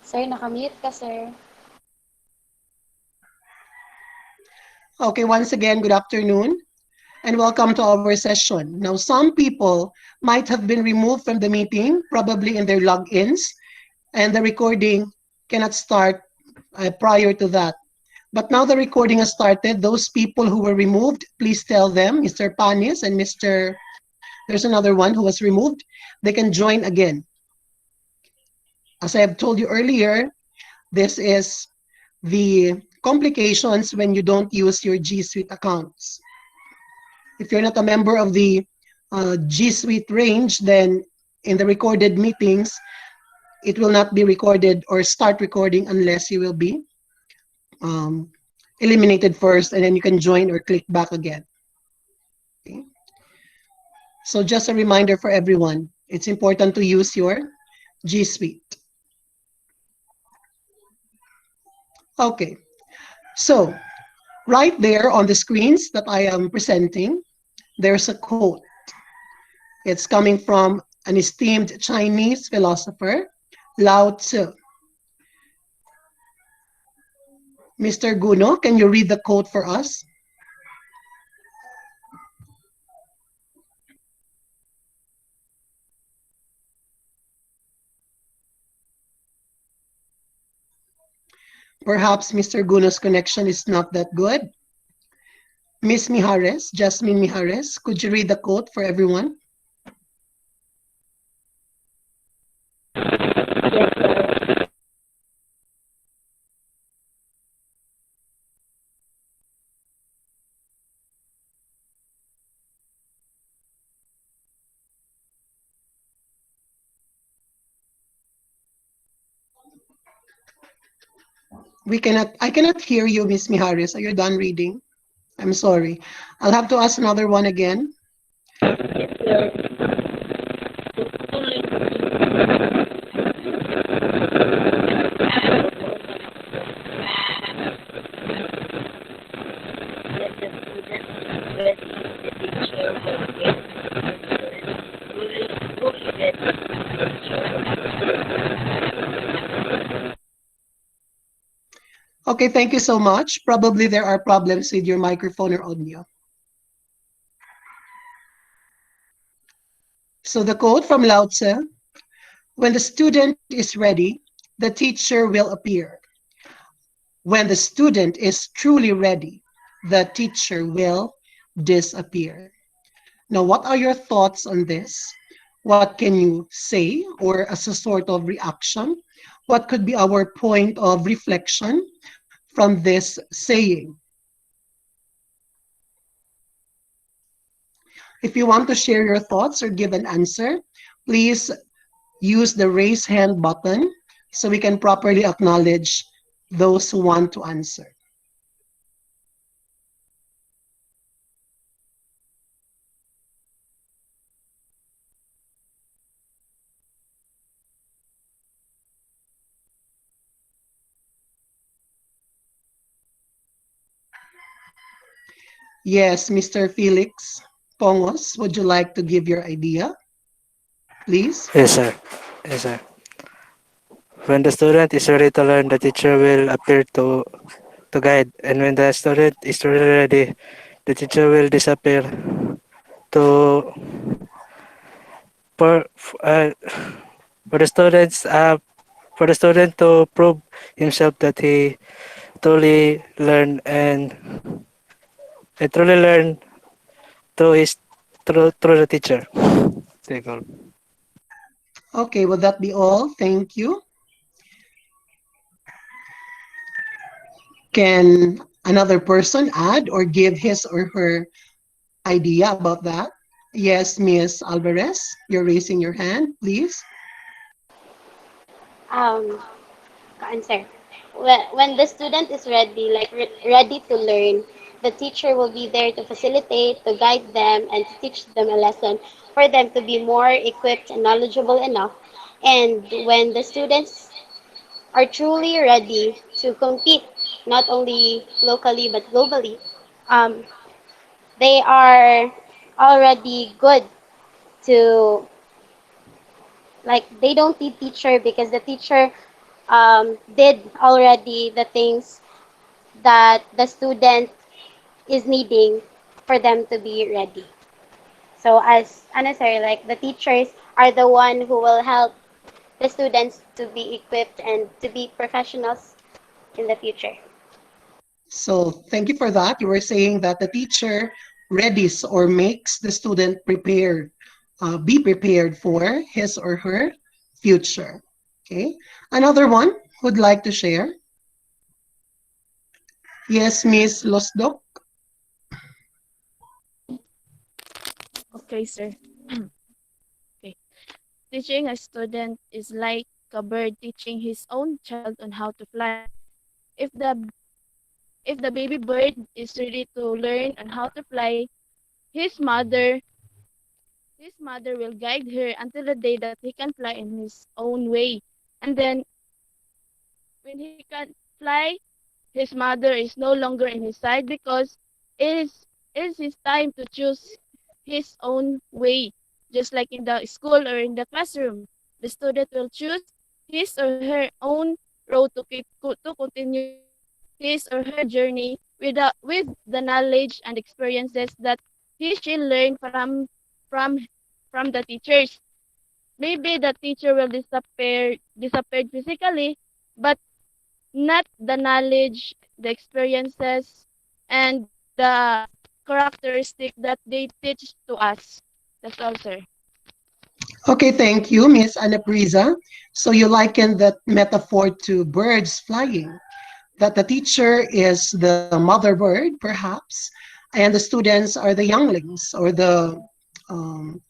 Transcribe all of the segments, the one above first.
Sir, nakamute ka, sir. Okay, once again, good afternoon and welcome to our session. Now, some people might have been removed from the meeting, probably in their logins, and the recording cannot start prior to that. But now the recording has started. Those people who were removed, please tell them, Mr. Panis and there's another one who was removed, they can join again. As I have told you earlier, this is the complications when you don't use your G Suite accounts. If you're not a member of the G Suite range, then in the recorded meetings, it will not be recorded or start recording unless you will be um, eliminated first, and then you can join or click back again. Okay? So just a reminder for everyone, it's important to use your G Suite. Okay, so right there on the screens that I am presenting, there's a quote. It's coming from an esteemed Chinese philosopher, Lao Tzu. Mr. Guno, can you read the quote for us? Perhaps Mr. Guno's connection is not that good. Miss Mijares, Jasmine Mijares, could you read the quote for everyone? I cannot hear you, Miss Mijares. Are you done reading? I'm sorry. I'll have to ask another one again. Okay, thank you so much. Probably there are problems with your microphone or audio. So the quote from Lao Tzu, when the student is ready, the teacher will appear. When the student is truly ready, the teacher will disappear. Now, what are your thoughts on this? What can you say, or as a sort of reaction? What could be our point of reflection from this saying? If you want to share your thoughts or give an answer, please use the raise hand button so we can properly acknowledge those who want to answer. Yes, Mr. Felix Pongos, would you like to give your idea, please? Yes, sir. Yes, sir. When the student is ready to learn, the teacher will appear to guide. And when the student is really ready, the teacher will disappear to for uh, for the students for the student to prove himself that he truly learn and truly learn through his through the teacher. Take all. Okay, will that be all? Thank you. Can another person add or give his or her idea about that? Yes, Miss Alvarez, you're raising your hand, please. Um, Answer. When the student is ready, like ready to learn, the teacher will be there to facilitate, to guide them, and to teach them a lesson for them to be more equipped and knowledgeable enough. And when the students are truly ready to compete, not only locally but globally, um, they are already good to, like, they don't need teacher because the teacher did already the things that the student is needing for them to be ready. So as unnecessary, like the teachers are the one who will help the students to be equipped and to be professionals in the future. So thank you for that. You were saying that the teacher readies or makes the student prepared, be prepared for his or her future. Okay. Another one would like to share. Yes, Miss Losdok. Okay, sir. Okay. Teaching a student is like a bird teaching his own child on how to fly. If the baby bird is ready to learn on how to fly, his mother his mother will guide her until the day that he can fly in his own way. And then when he can fly, his mother is no longer in his side because it is his time to choose his own way. Just like in the school or in the classroom, the student will choose his or her own road to continue his or her journey with the knowledge and experiences that he should learn from from the teachers. Maybe the teacher will disappear physically, but not the knowledge, the experiences, and the characteristic that they teach to us. That's all, sir. Okay, thank you, Miss Anaprisa. So you liken that metaphor to birds flying, that the teacher is the mother bird, perhaps, and the students are the younglings or um,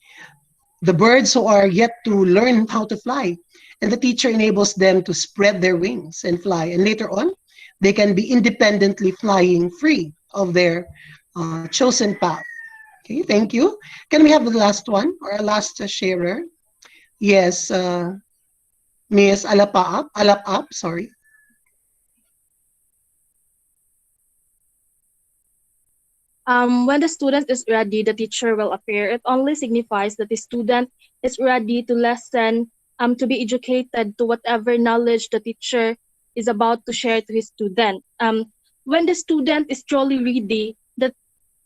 the birds who are yet to learn how to fly. And the teacher enables them to spread their wings and fly. And later on, they can be independently flying free of their chosen path. Okay, thank you. Can we have the last one or a last sharer? Yes, Miss Alapap, sorry. When the student is ready, the teacher will appear. It only signifies that the student is ready to listen, to be educated to whatever knowledge the teacher is about to share to his student. When the student is truly ready, the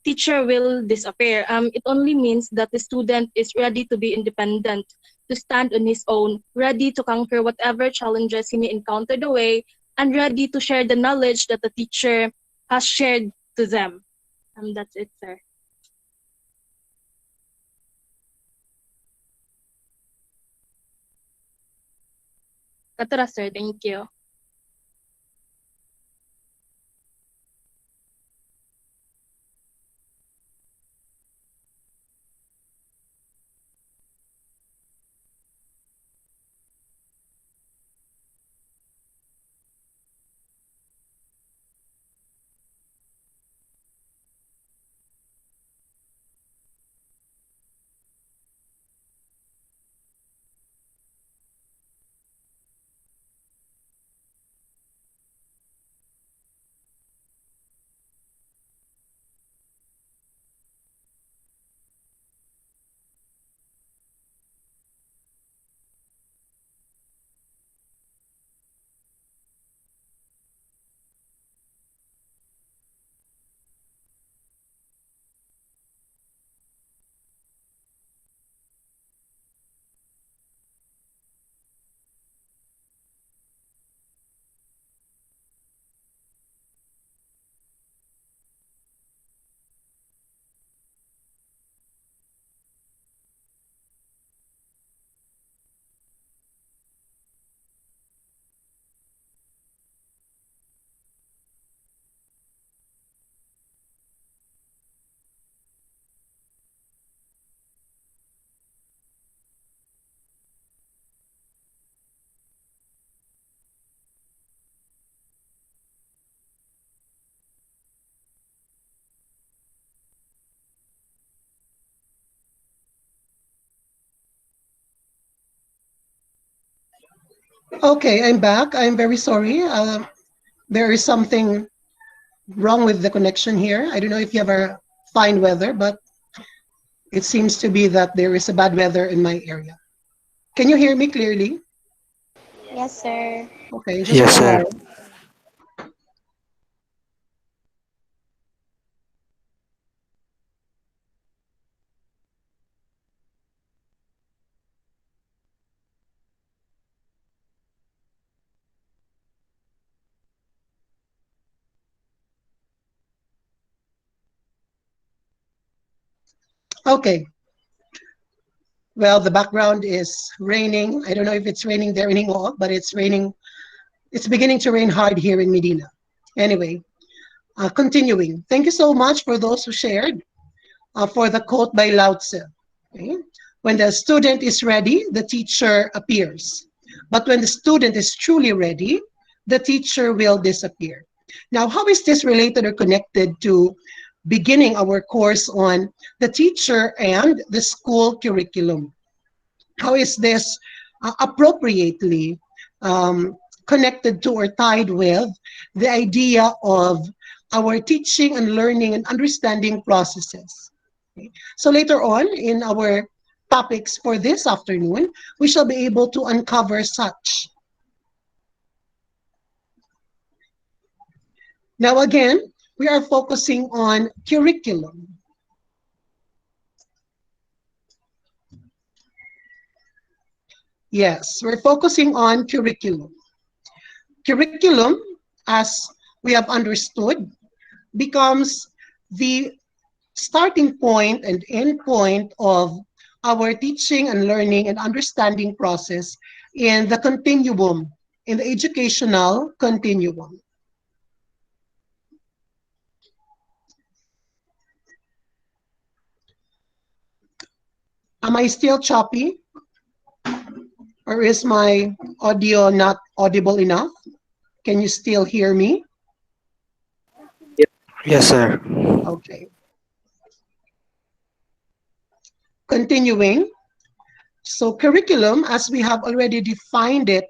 teacher will disappear. It only means that the student is ready to be independent, to stand on his own, ready to conquer whatever challenges he may encounter the way, and ready to share the knowledge that the teacher has shared to them. That's it, sir. Katara, sir. Thank you. Okay, I'm back. I'm very sorry. There is something wrong with the connection here. I don't know if you have a fine weather, but it seems to be that there is a bad weather in my area. Can you hear me clearly? Yes, sir. Okay, just Yes, for a sir. while. Okay, well, the background is raining. I don't know if it's raining there anymore, but it's raining. It's beginning to rain hard here in Medina. Anyway, continuing. Thank you so much for those who shared for the quote by Lao Tzu. Okay? When the student is ready, the teacher appears. But when the student is truly ready, the teacher will disappear. Now, how is this related or connected to beginning our course on the teacher and the school curriculum? How is this appropriately connected to or tied with the idea of our teaching and learning and understanding processes? Okay. So later on in our topics for this afternoon, we shall be able to uncover such. Now again, we are focusing on curriculum. Yes, we're focusing on curriculum. Curriculum, as we have understood, becomes the starting point and end point of our teaching and learning and understanding process in the continuum, in the educational continuum. Am I still choppy or is my audio not audible enough? Can you still hear me? Yes, sir. Okay. Continuing. So curriculum, as we have already defined it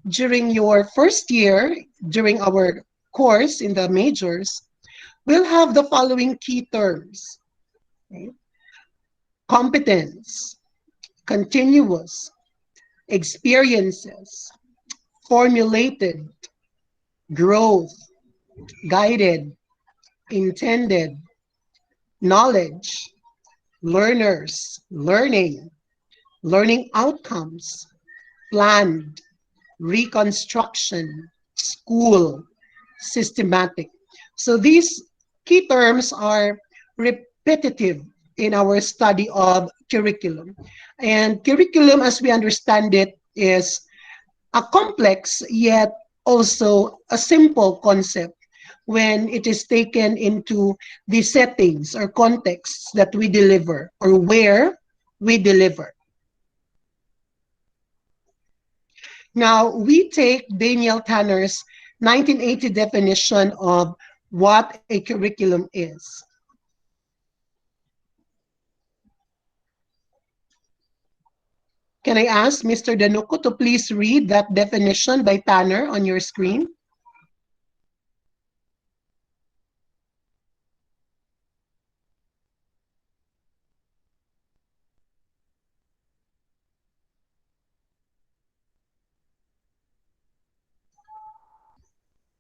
during your first year, during our course in the majors, we'll have the following key terms. Okay? Competence, continuous, experiences, formulated, growth, guided, intended, knowledge, learners, learning, learning outcomes, planned, reconstruction, school, systematic. So these key terms are repetitive in our study of curriculum. And curriculum, as we understand it, is a complex yet also a simple concept when it is taken into the settings or contexts that we deliver or where we deliver. Now, we take Daniel Tanner's 1980 definition of what a curriculum is. Can I ask Mr. Danuco to please read that definition by Tanner on your screen?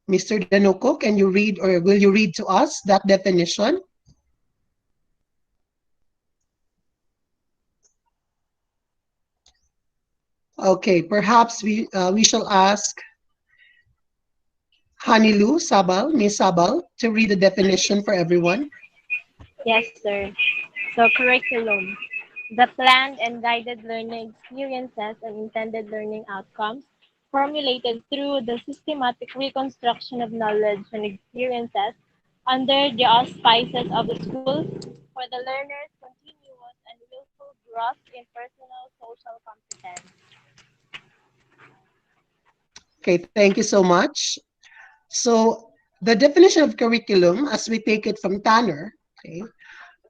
Mr. Danuco, can you read or will you read to us that definition? Okay, perhaps we shall ask Hanilu Sabal, Miss Sabal, to read the definition for everyone. Yes, sir. So, curriculum. The planned and guided learning experiences and intended learning outcomes formulated through the systematic reconstruction of knowledge and experiences under the auspices of the school for the learner's continuous and willful growth in personal social competence. Okay, thank you so much. So the definition of curriculum, as we take it from Tanner, okay,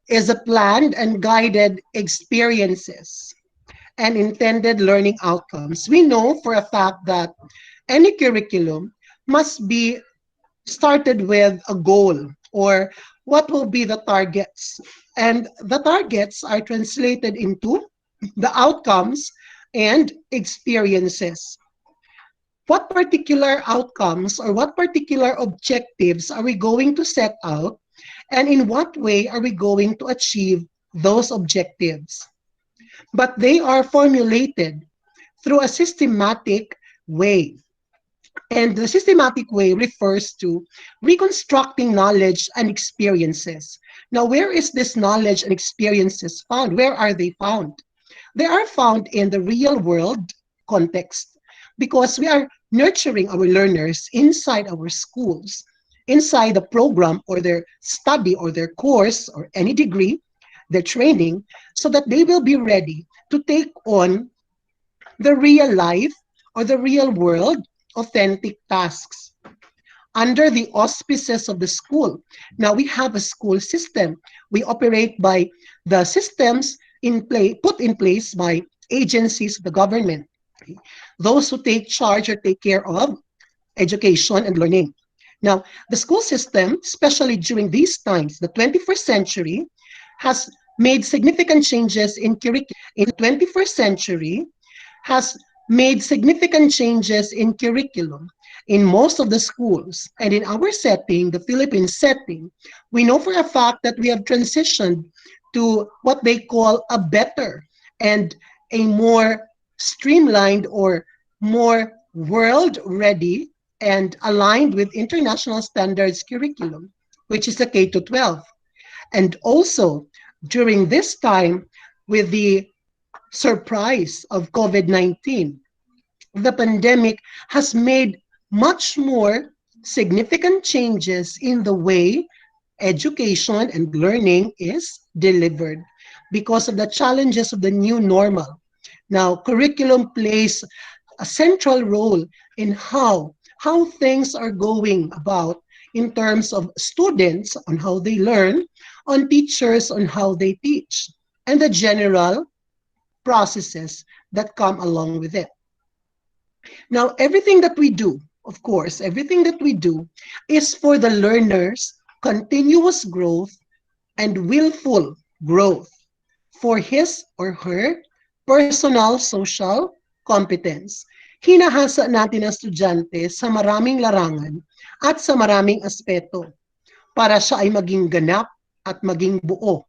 is a planned and guided experiences and intended learning outcomes. We know for a fact that any curriculum must be started with a goal or what will be the targets. And the targets are translated into the outcomes and experiences. what particular outcomes or what particular objectives are we going to set out, and in what way are we going to achieve those objectives. But they are formulated through a systematic way. And the systematic way refers to reconstructing knowledge and experiences. Now, where is this knowledge and experiences found? Where are they found? They are found in the real world context because we are nurturing our learners inside our schools, inside the program or their study or their course or any degree, their training, so that they will be ready to take on the real life or the real world authentic tasks under the auspices of the school. Now we have a school system. We operate by the systems put in place by agencies of the government. Those who take charge or take care of education and learning. Now, the school system, especially during these times, the 21st century, has made significant changes in curriculum. In the 21st century, has made significant changes in curriculum in most of the schools. And in our setting, the Philippine setting, we know for a fact that we have transitioned to what they call a better and a more streamlined or more world ready and aligned with international standards curriculum, which is the K to 12. And also during this time, with the surprise of COVID-19, the pandemic has made much more significant changes in the way education and learning is delivered because of the challenges of the new normal. Now, curriculum plays a central role in how things are going about in terms of students on how they learn, on teachers on how they teach, and the general processes that come along with it. Now, everything that we do, of course, everything that we do is for the learner's continuous growth and willful growth for his or her personal social competence. Hinahasa natin ang estudyante sa maraming larangan at sa maraming aspeto para siya ay maging ganap at maging buo.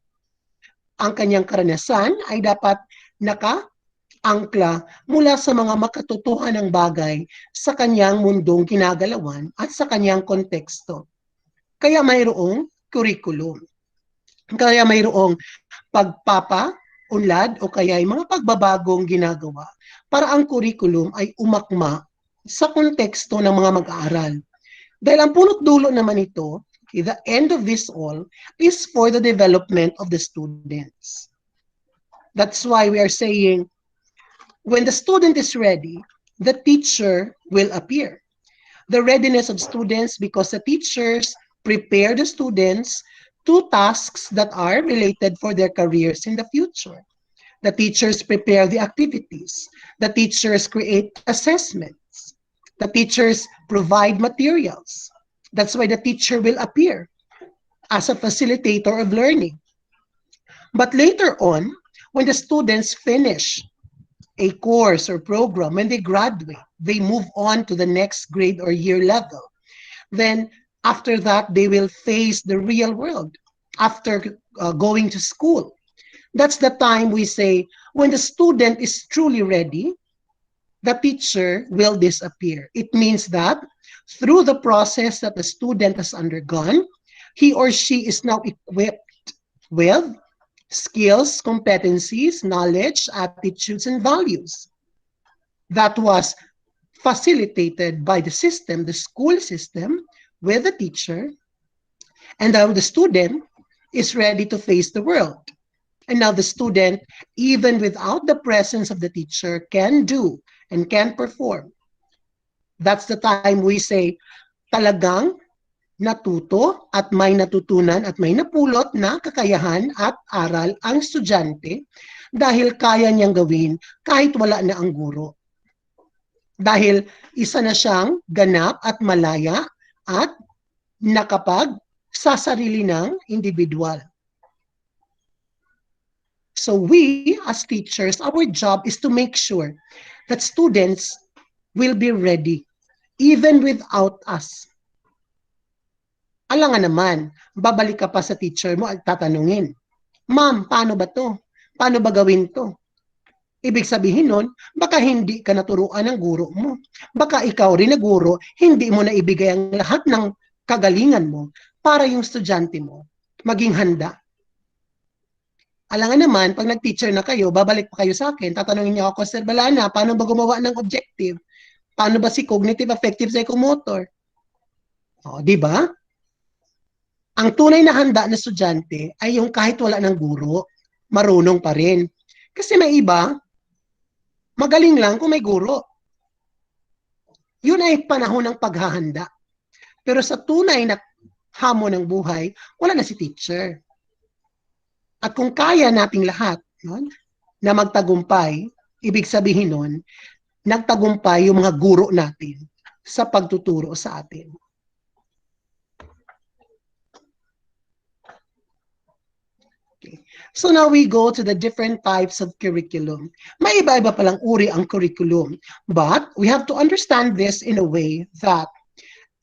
Ang kanyang karanasan ay dapat naka-angkla mula sa mga makatotohanang bagay sa kanyang mundong ginagalawan at sa kanyang konteksto. Kaya mayroong curriculum. Kaya mayroong pagpapaunlad o kaya ay mga pagbabagong ginagawa para ang curriculum ay umakma sa konteksto ng mga mag-aaral. Dahil ang punot dulo naman ito, the end of this all, is for the development of the students. That's why we are saying, when the student is ready, the teacher will appear. The readiness of students, because the teachers prepare the students to tasks that are related for their careers in the future. The teachers prepare the activities. The teachers create assessments. The teachers provide materials. That's why the teacher will appear as a facilitator of learning. But later on, when the students finish a course or program, when they graduate, they move on to the next grade or year level. Then after that, they will face the real world after going to school. That's the time we say, when the student is truly ready, the teacher will disappear. It means that through the process that the student has undergone, he or she is now equipped with skills, competencies, knowledge, attitudes, and values that was facilitated by the system, the school system, with the teacher, and now the student is ready to face the world. And now the student, even without the presence of the teacher, can do and can perform. That's the time we say, talagang natuto at may natutunan at may napulot na kakayahan at aral ang estudyante dahil kaya niyang gawin kahit wala na ang guro. Dahil isa na siyang ganap at malaya at nakapag sa sarili ng individual. So we, as teachers, our job is to make sure that students will be ready even without us. Alangan naman, babalik ka pa sa teacher mo at tatanungin, Ma'am, paano ba to? Paano ba gawin to? Ibig sabihin nun, baka hindi ka naturuan ng guro mo. Baka ikaw rin na guro, hindi mo na ibigay ang lahat ng kagalingan mo para yung estudyante mo maging handa. Alangan naman, pag nag-teacher na kayo, babalik pa kayo sa akin, tatanungin niyo ako, Sir Balana, paano ba gumawa ng objective? Paano ba si cognitive affective psychomotor? O, di ba? Ang tunay na handa na estudyante ay yung kahit wala ng guro, marunong pa rin. Kasi may iba, magaling lang kung may guro. Yun ay panahon ng paghahanda. Pero sa tunay na hamon ng buhay, wala na si teacher. At kung kaya nating lahat na magtagumpay, ibig sabihin nun, nagtagumpay yung mga guro natin sa pagtuturo sa atin. Okay. So now we go to the different types of curriculum. May iba-iba palang uri ang curriculum. But we have to understand this in a way that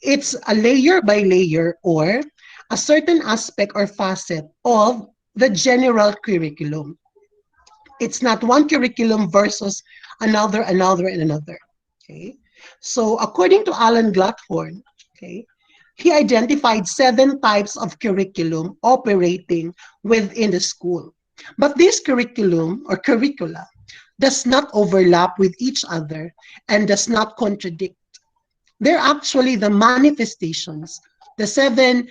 it's a layer by layer or a certain aspect or facet of the general curriculum. It's not one curriculum versus another, and another. Okay. So according to Alan Gluthorne, okay, he identified 7 types of curriculum operating within the school. But this curriculum or curricula does not overlap with each other and does not contradict. They're actually the manifestations, the 7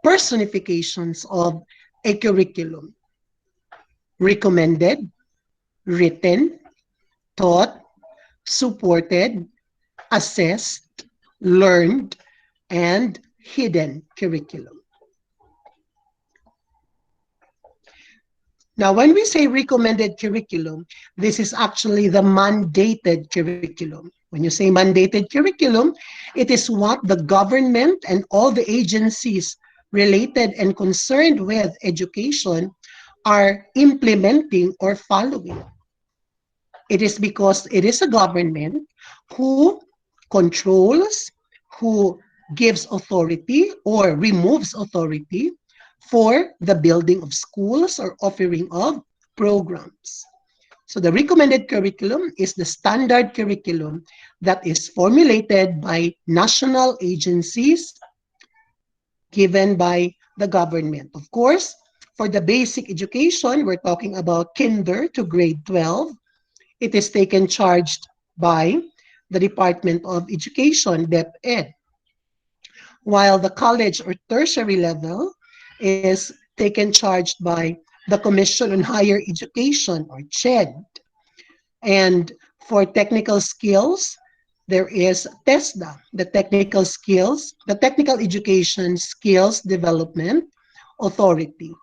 personifications of a curriculum. Recommended, written, taught, supported, assessed, learned, and hidden curriculum. Now, when we say recommended curriculum, this is actually the mandated curriculum. When you say mandated curriculum, it is what the government and all the agencies related and concerned with education are implementing or following. It is because it is a government who controls, who gives authority or removes authority for the building of schools or offering of programs. So the recommended curriculum is the standard curriculum that is formulated by national agencies given by the government. Of course, for the basic education, we're talking about kinder to grade 12. It is taken charged by the Department of Education, DepEd. While the college or tertiary level is taken charged by the Commission on Higher Education, or CHED. And for technical skills, there is TESDA, the Technical Education Skills Development Authority.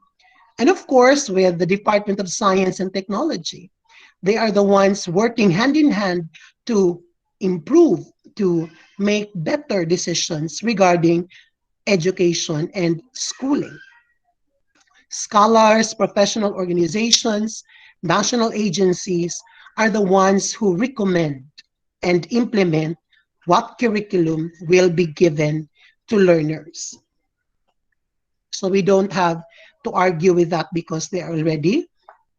And of course, with the Department of Science and Technology. They are the ones working hand in hand to improve, to make better decisions regarding education and schooling. Scholars, professional organizations, national agencies are the ones who recommend and implement what curriculum will be given to learners. So we don't have to argue with that because they are already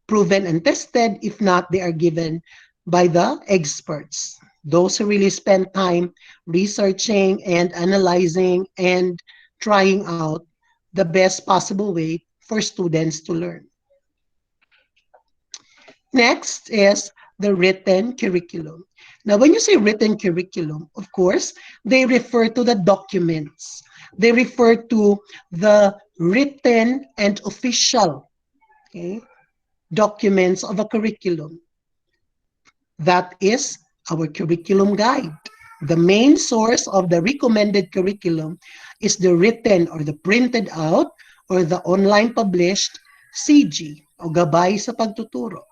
proven and tested. If not, they are given by the experts, those who really spend time researching and analyzing and trying out the best possible way for students to learn. Next is the written curriculum. Now, when you say written curriculum, of course, they refer to the documents. They refer to the written and official, okay, documents of a curriculum. That is our curriculum guide. The main source of the recommended curriculum is the written or the printed out or the online published CG o gabay sa pagtuturo.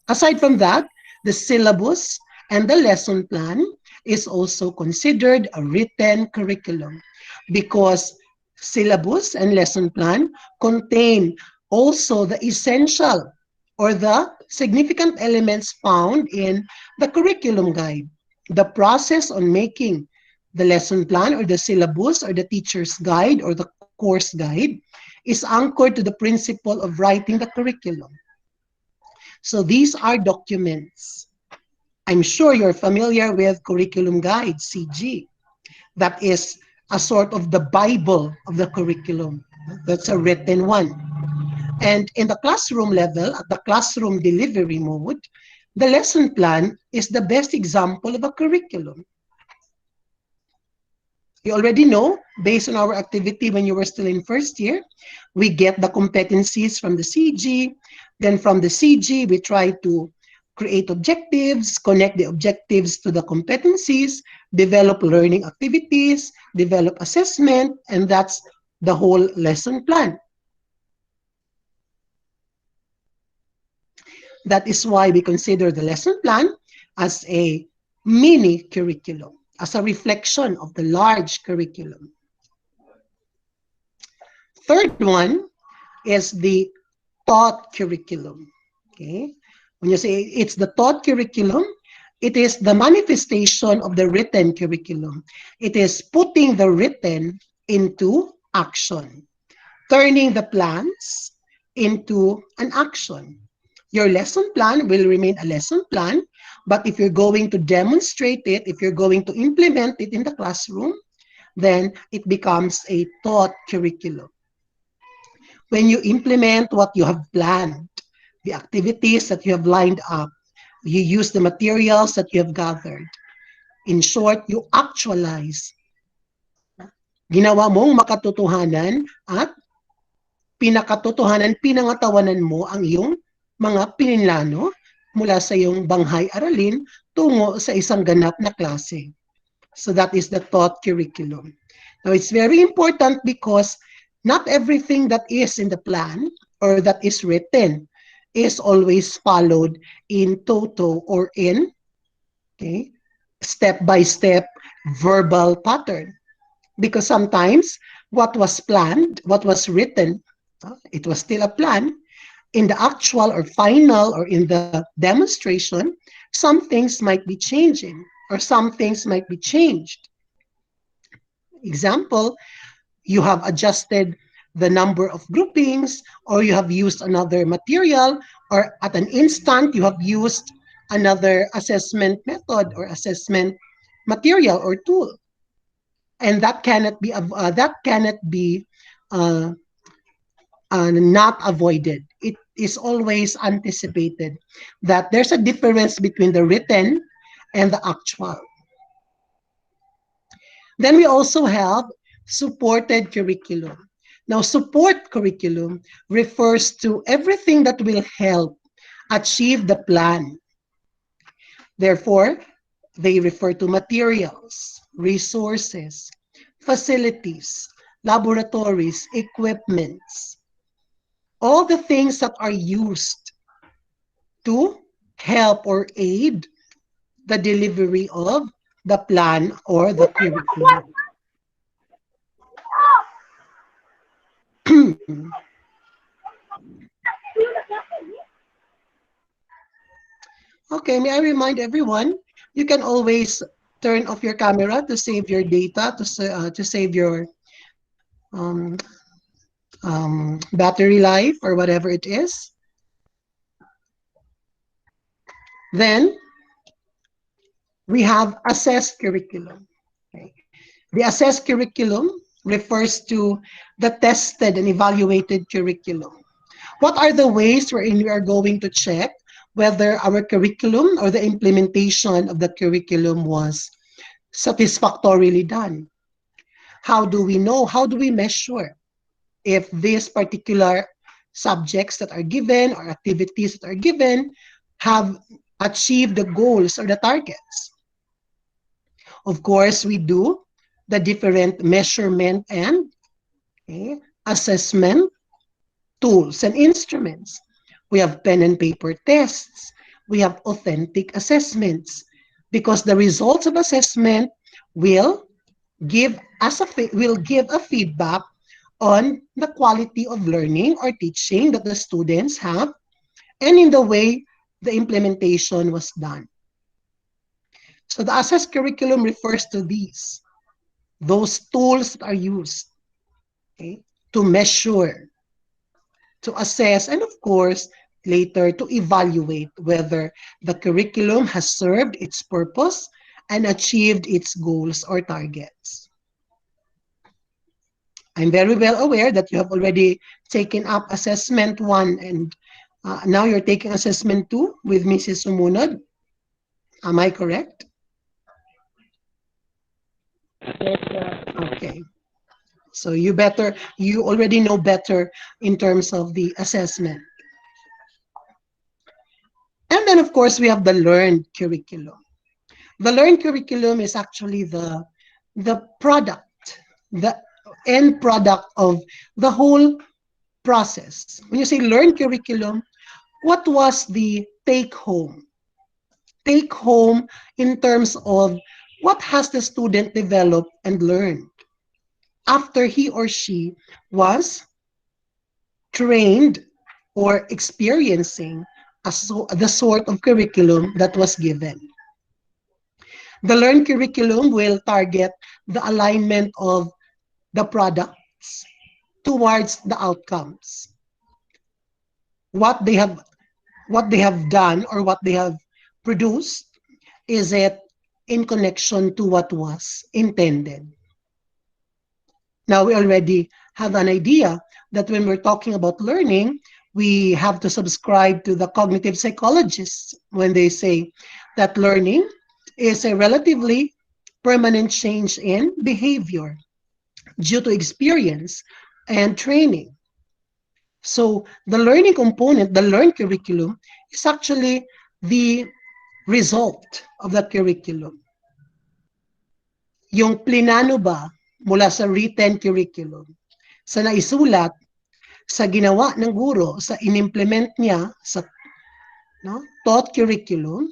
Aside from that, the syllabus and the lesson plan is also considered a written curriculum because syllabus and lesson plan contain also the essential or the significant elements found in the curriculum guide. The process on making The lesson plan or the syllabus or the teacher's guide or the course guide is anchored to the principle of writing the curriculum. So these are documents. I'm sure you're familiar with Curriculum Guide, CG. That is a sort of the Bible of the curriculum. That's a written one. And in the classroom level, at the classroom delivery mode, the lesson plan is the best example of a curriculum. You already know, based on our activity when you were still in first year, we get the competencies from the CG. Then from the CG, we try to create objectives, connect the objectives to the competencies, develop learning activities, develop assessment, and that's the whole lesson plan. That is why we consider the lesson plan as a mini curriculum, as a reflection of the large curriculum. Third one is the taught curriculum. Okay, when you say it's the taught curriculum, it is the manifestation of the written curriculum. It is putting the written into action, turning the plans into an action. Your lesson plan will remain a lesson plan, but if you're going to demonstrate it, if you're going to implement it in the classroom, then it becomes a taught curriculum. When you implement what you have planned, the activities that you have lined up, you use the materials that you have gathered. In short, you actualize. Ginawa mong makatotohanan at pinakatotohanan, pinangatawanan mo ang iyong mga pininlano mula sa iyong banghay aralin tungo sa isang ganap na klase. So that is the taught curriculum. Now, it's very important because not everything that is in the plan or that is written is always followed in toto or in step-by-step verbal pattern. Because sometimes what was planned, what was written, it was still a plan. In the actual or final or in the demonstration, some things might be changing or some things might be changed. Example, you have adjusted the number of groupings, or you have used another material, or at an instant you have used another assessment method or assessment material or tool, and that cannot be uh, not avoided. It is always anticipated that there's a difference between the written and the actual. Then we also have supported curriculum. Now, support curriculum refers to everything that will help achieve the plan. Therefore, they refer to materials, resources, facilities, laboratories, equipments, all the things that are used to help or aid the delivery of the plan or the curriculum. Okay, may I remind everyone, you can always turn off your camera to save your data, to save your battery life or whatever it is. Then we have assessed curriculum. Okay. The assessed curriculum refers to the tested and evaluated curriculum. What are the ways wherein we are going to check whether our curriculum or the implementation of the curriculum was satisfactorily done? How do we know? How do we measure if these particular subjects that are given or activities that are given have achieved the goals or the targets? Of course, we do the different measurement and assessment tools and instruments. We have pen and paper tests. We have authentic assessments because the results of assessment will give a feedback on the quality of learning or teaching that the students have and in the way the implementation was done. So the assessed curriculum refers to these. those tools that are used, okay, to measure, to assess, and of course, later to evaluate whether the curriculum has served its purpose and achieved its goals or targets. I'm very well aware that you have already taken up assessment one and now you're taking assessment two with Mrs. Sumunod. Am I correct? Yes, sir. Okay. So you already know better in terms of the assessment. And then, of course, we have the learned curriculum. The learned curriculum is actually the product, the end product of the whole process. When you say learned curriculum, what was the take home? Take home in terms of what has the student developed and learned after he or she was trained or experiencing the sort of curriculum that was given. The learned curriculum will target the alignment of the products towards the outcomes. What they have done or what they have produced, is it in connection to what was intended? Now we already have an idea that when we're talking about learning, we have to subscribe to the cognitive psychologists when they say that learning is a relatively permanent change in behavior due to experience and training. So the learning component, the learned curriculum, is actually the result of the curriculum. Yung plinano ba mula sa written curriculum, sa naisulat, sa ginawa ng guro, sa inimplement niya sa taught curriculum,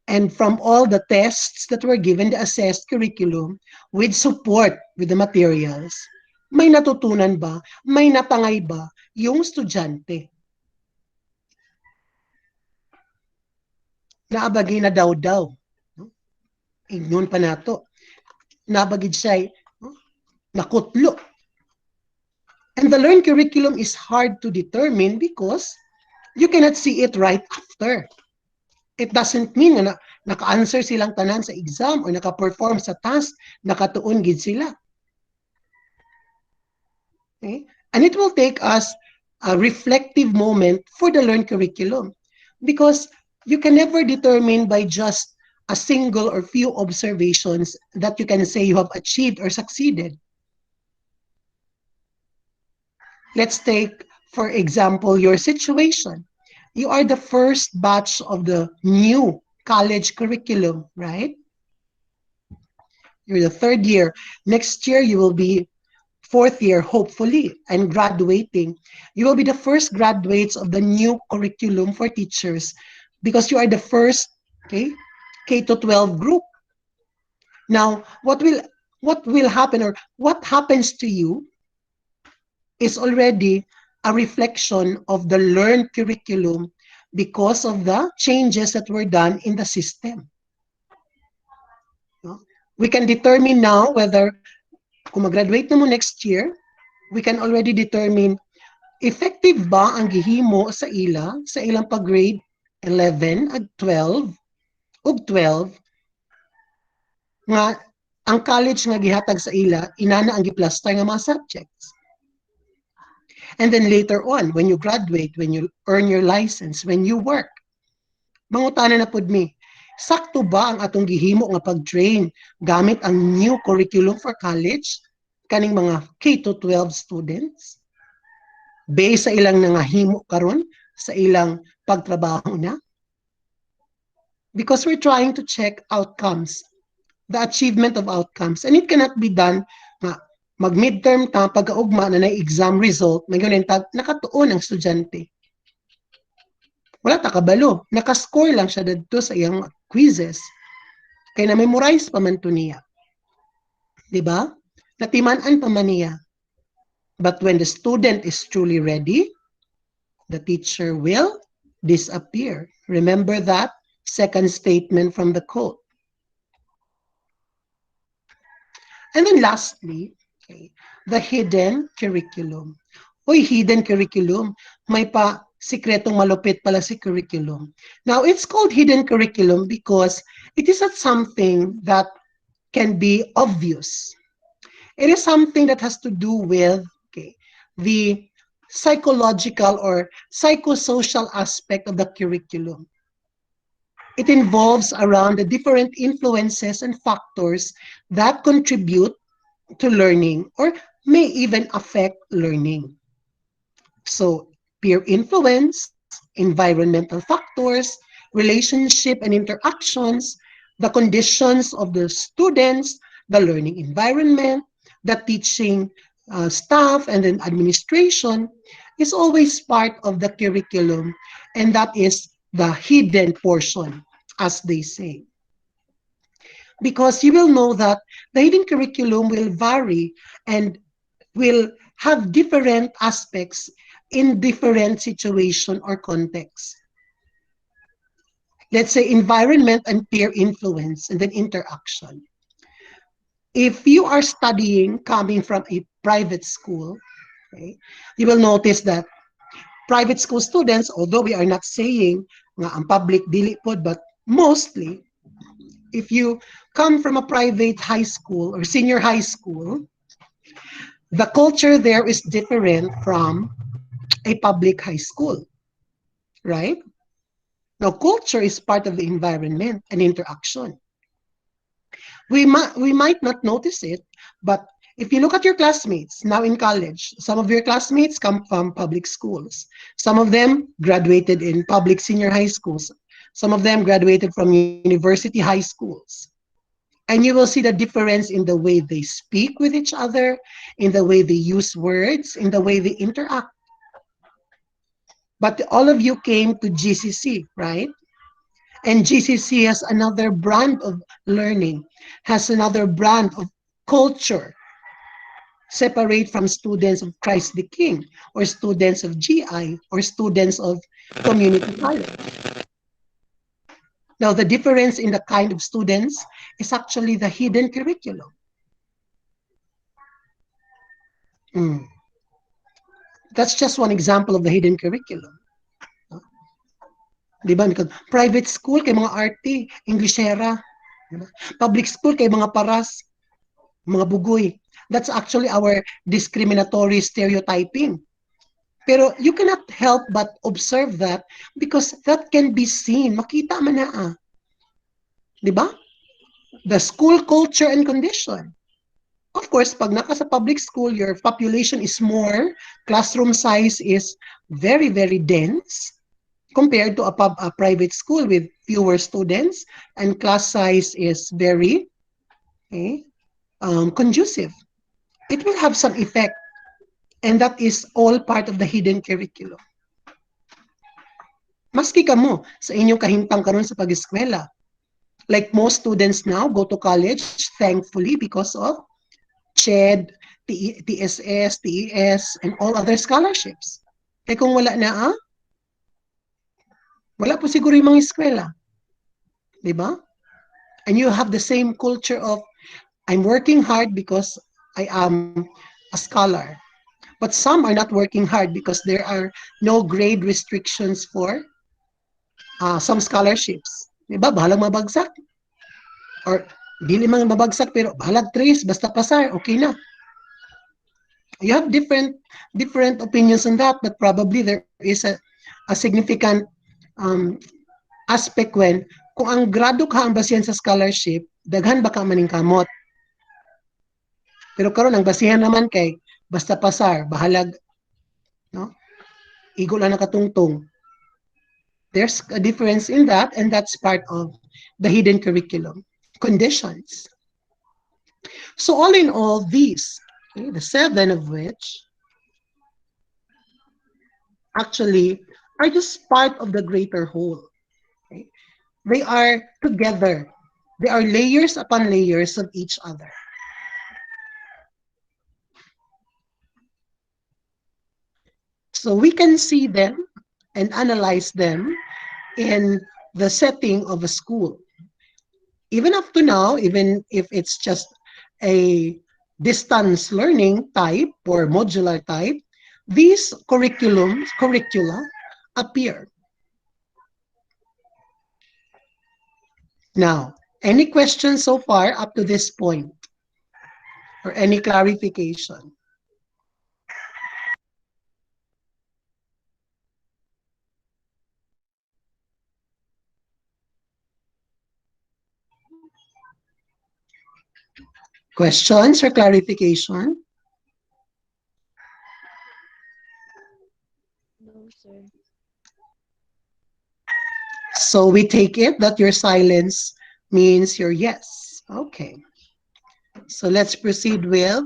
and from all the tests that were given, the assessed curriculum, with support with the materials, may natutunan ba, may natangay ba yung estudyante? Naabagay na daw. No? Ignon pa nato. Nabagid siya, nakutlo. And the learned curriculum is hard to determine because you cannot see it right after. It doesn't mean na naka-answer silang tanan sa exam or naka-perform sa task, nakatuon gid sila. Okay? And it will take us a reflective moment for the learned curriculum because you can never determine by just a single or few observations that you can say you have achieved or succeeded. Let's take, for example, your situation. You are the first batch of the new college curriculum, right? You're the third year. Next year, you will be fourth year, hopefully, and graduating. You will be the first graduates of the new curriculum for teachers because you are the first, okay, K to 12 group. Now, what will happen or what happens to you is already a reflection of the learned curriculum because of the changes that were done in the system. No? We can determine now whether, kung mag-graduate na mo next year, we can already determine effective ba ang gihimo sa ilang pag-grade 11 at 12 ug 12 nga ang college nga gihatag sa inana ang giplaster nga mga subjects. And then later on, when you graduate, when you earn your license, when you work, mangutana na pud mi, sakto ba ang atong gihimo nga pag-train gamit ang new curriculum for college kaning mga K to 12 students? Based sa ilang nangahimo karon sa ilang pagtrabaho na? Because we're trying to check outcomes, the achievement of outcomes. And it cannot be done nga mag-midterm ta, pagkaugma na exam result, may ganun nakatuon ang estudyante. Wala ta kabalo, nakascore lang siya dito sa iyang quizzes. Kaya na-memorize pa man to niya. Diba? Natiman-an pa man niya. But when the student is truly ready, the teacher will disappear. Remember that second statement from the quote. And then lastly, okay, the hidden curriculum. Uy, hidden curriculum. May pa sikretong malupit pala si curriculum. Now, it's called hidden curriculum because it is not something that can be obvious. It is something that has to do with, okay, the psychological or psychosocial aspect of the curriculum. It involves around the different influences and factors that contribute to learning or may even affect learning. So, peer influence, environmental factors, relationship and interactions, the conditions of the students, the learning environment, the teaching staff, and then administration is always part of the curriculum, and that is the hidden portion, as they say. Because you will know that the hidden curriculum will vary and will have different aspects in different situation or context. Let's say environment and peer influence and then interaction. If you are studying coming from a private school, okay, you will notice that private school students, although we are not saying nga ang public dili pod, but mostly, if you come from a private high school or senior high school, the culture there is different from a public high school, right? Now, culture is part of the environment and interaction. We might not notice it, but if you look at your classmates now in college, some of your classmates come from public schools. Some of them graduated in public senior high schools. Some of them graduated from university high schools. And you will see the difference in the way they speak with each other, in the way they use words, in the way they interact. But all of you came to GCC, right? And GCC has another brand of learning, has another brand of culture, separate from students of Christ the King, or students of GI, or students of community college. Now, the difference in the kind of students is actually the hidden curriculum. Mm. That's just one example of the hidden curriculum. Di ba? Because private school kay mga arty, Englishera. Diba? Public school kay mga paras, mga bugoy. That's actually our discriminatory stereotyping. Pero you cannot help but observe that because that can be seen. Makita man na. Di ba? The school culture and condition. Of course, pag naka sa public school, your population is more, classroom size is very, very dense compared to a private school with fewer students, and class size is very conducive. It will have some effect, and that is all part of the hidden curriculum. Maski kamo sa inyong kahimtang karon sa pag-eskwela. Like most students now go to college, thankfully, because of CHED, TSS, TES, and all other scholarships. Kaya kung wala na, wala po siguro yung mga eskwela. Diba? And you have the same culture of, I'm working hard because I am a scholar. But some are not working hard because there are no grade restrictions for some scholarships. Diba? Bahalang mabagsak. Or, dili man mabagsak, pero bahalag trace, basta pasar, okay na. You have different opinions on that, but probably there is a significant um, aspect when kung ang grado ka ang basihan sa scholarship, daghan baka maning kamot. Pero karon ang basihan naman kay basta pasar, bahalag, no? Igo lang nakatungtong. There's a difference in that, and that's part of the hidden curriculum conditions. So all in all, these, okay, the 7 of which actually are just part of the greater whole. Okay? They are together. They are layers upon layers of each other. So we can see them and analyze them in the setting of a school. Even up to now, even if it's just a distance learning type or modular type, these curricula appear. Now, any questions so far up to this point or any clarification? Questions or clarification? No, sir. So we take it that your silence means your yes. Okay. So let's proceed with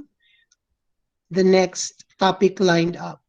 the next topic lined up.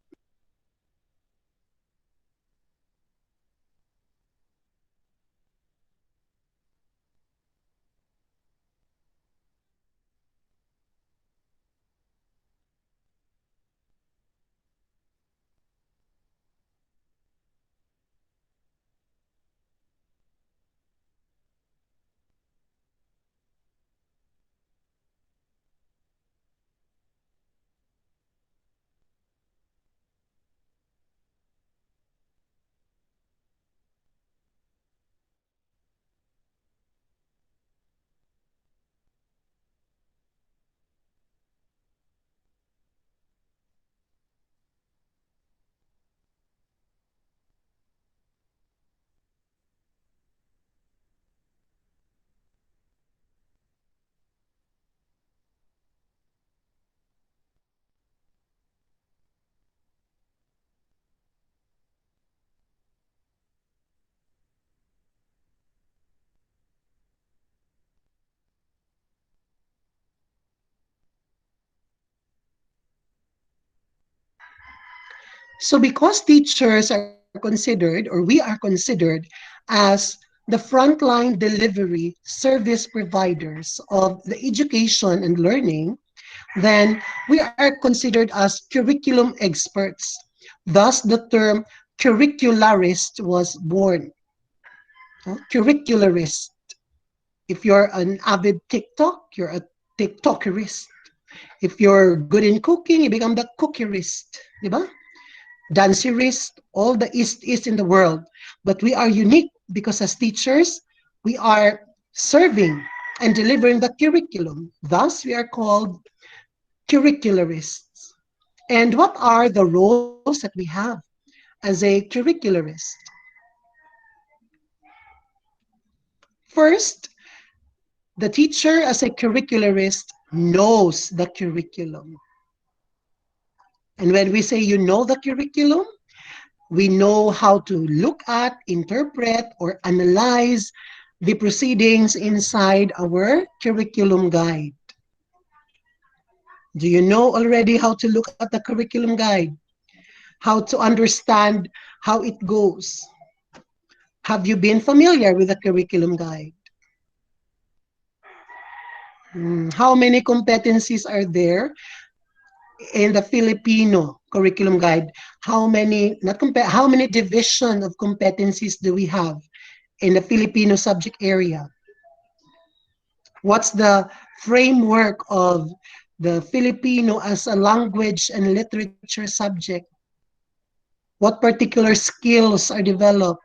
So because teachers are considered or we are considered as the frontline delivery service providers of the education and learning, then we are considered as curriculum experts. Thus, the term curricularist was born. Curricularist. If you're an avid TikTok, you're a TikTokerist. If you're good in cooking, you become the cookierist. Di ba? Dancerist, all the is in the world. But we are unique because as teachers, we are serving and delivering the curriculum. Thus, we are called curricularists. And what are the roles that we have as a curricularist? First, the teacher as a curricularist knows the curriculum. And when we say you know the curriculum, we know how to look at, interpret, or analyze the proceedings inside our curriculum guide. Do you know already how to look at the curriculum guide? How to understand how it goes? Have you been familiar with the curriculum guide? How many competencies are there in the Filipino curriculum guide? How many, not how many division of competencies do we have in the Filipino subject area? What's the framework of the Filipino as a language and literature subject? What particular skills are developed